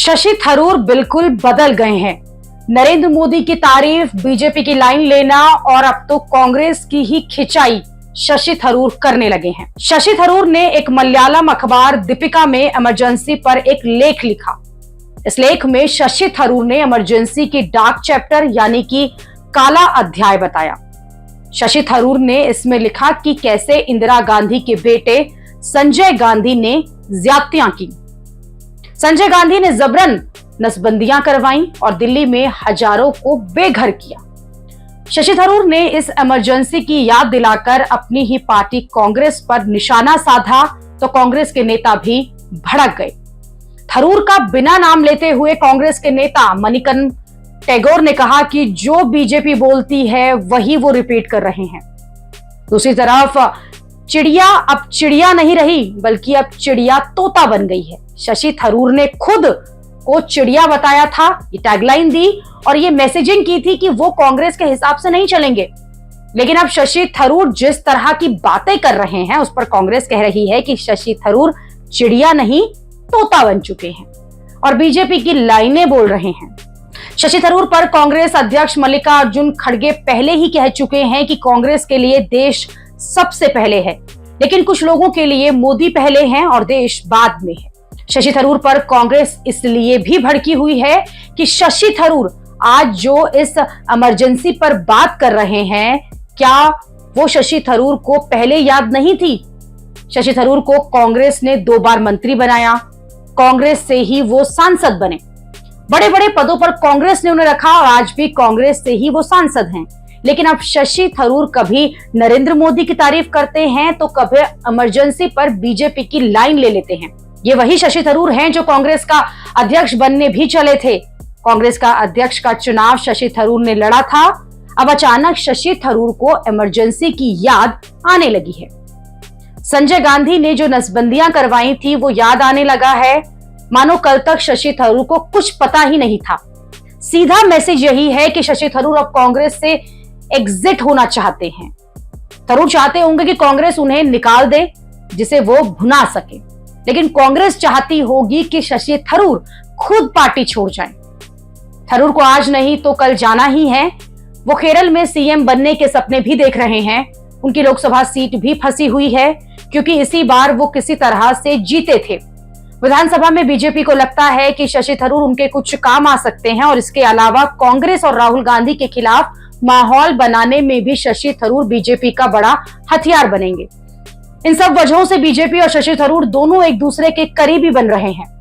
शशि थरूर बिल्कुल बदल गए हैं। नरेंद्र मोदी की तारीफ, बीजेपी की लाइन लेना और अब तो कांग्रेस की ही खिंचाई शशि थरूर करने लगे हैं। शशि थरूर ने एक मलयालम अखबार दीपिका में इमरजेंसी पर एक लेख लिखा। इस लेख में शशि थरूर ने इमरजेंसी की डार्क चैप्टर यानी कि काला अध्याय बताया। शशि थरूर ने इसमें लिखा कि कैसे इंदिरा गांधी के बेटे संजय गांधी ने ज्यादतियां की। संजय गांधी ने जबरन नसबंदियां करवाई और दिल्ली में हजारों को बेघर किया। शशि थरूर ने इस इमरजेंसी की याद दिलाकर अपनी ही पार्टी कांग्रेस पर निशाना साधा तो कांग्रेस के नेता भी भड़क गए। थरूर का बिना नाम लेते हुए कांग्रेस के नेता मणिकर्ण टैगोर ने कहा कि जो बीजेपी बोलती है वही वो रिपीट कर रहे हैं। दूसरी तरफ चिड़िया अब चिड़िया नहीं रही बल्कि अब चिड़िया तोता बन गई है। शशि थरूर ने खुद को चिड़िया बताया था, ये टैगलाइन दी और ये मैसेजिंग की थी कि वो कांग्रेस के हिसाब से नहीं चलेंगे। लेकिन अब शशि थरूर जिस तरह की बातें कर रहे हैं उस पर कांग्रेस कह रही है कि शशि थरूर चिड़िया नहीं तोता बन चुके हैं और बीजेपी की लाइनें बोल रहे हैं। शशि थरूर पर कांग्रेस अध्यक्ष मल्लिकार्जुन खड़गे पहले ही कह चुके हैं कि कांग्रेस के लिए देश सबसे पहले है, लेकिन कुछ लोगों के लिए मोदी पहले हैं और देश बाद में है। शशि थरूर पर कांग्रेस इसलिए भी भड़की हुई है कि शशि थरूर आज जो इस इमरजेंसी पर बात कर रहे हैं, क्या वो शशि थरूर को पहले याद नहीं थी? शशि थरूर को कांग्रेस ने 2 बार मंत्री बनाया, कांग्रेस से ही वो सांसद बने, बड़े बड़े पदों पर कांग्रेस ने उन्हें रखा और आज भी कांग्रेस से ही वो सांसद हैं। लेकिन अब शशि थरूर कभी नरेंद्र मोदी की तारीफ करते हैं तो कभी इमरजेंसी पर बीजेपी की लाइन ले लेते हैं। ये वही शशि थरूर हैं जो कांग्रेस का अध्यक्ष बनने भी चले थे। कांग्रेस का अध्यक्ष का चुनाव शशि थरूर ने लड़ा था। अब अचानक शशि थरूर को इमरजेंसी की याद आने लगी है। संजय गांधी ने जो नसबंदियां करवाई थी वो याद आने लगा है, मानो कल तक शशि थरूर को कुछ पता ही नहीं था। सीधा मैसेज यही है कि शशि थरूर अब कांग्रेस से एग्जिट होना चाहते हैं। थरूर चाहते होंगे कि कांग्रेस उन्हें निकाल दे जिसे वो भुना सके, लेकिन कांग्रेस चाहती होगी कि शशि थरूर खुद पार्टी छोड़ जाएं। थरूर को आज नहीं तो कल जाना ही है। वो केरल में सीएम बनने के सपने भी देख रहे हैं। उनकी लोकसभा सीट भी फंसी हुई है क्योंकि इसी बार वो किसी तरह से जीते थे। विधानसभा में बीजेपी को लगता है कि शशि थरूर उनके कुछ काम आ सकते हैं और इसके अलावा कांग्रेस और राहुल गांधी के खिलाफ माहौल बनाने में भी शशि थरूर बीजेपी का बड़ा हथियार बनेंगे। इन सब वजहों से बीजेपी और शशि थरूर दोनों एक दूसरे के करीबी बन रहे हैं।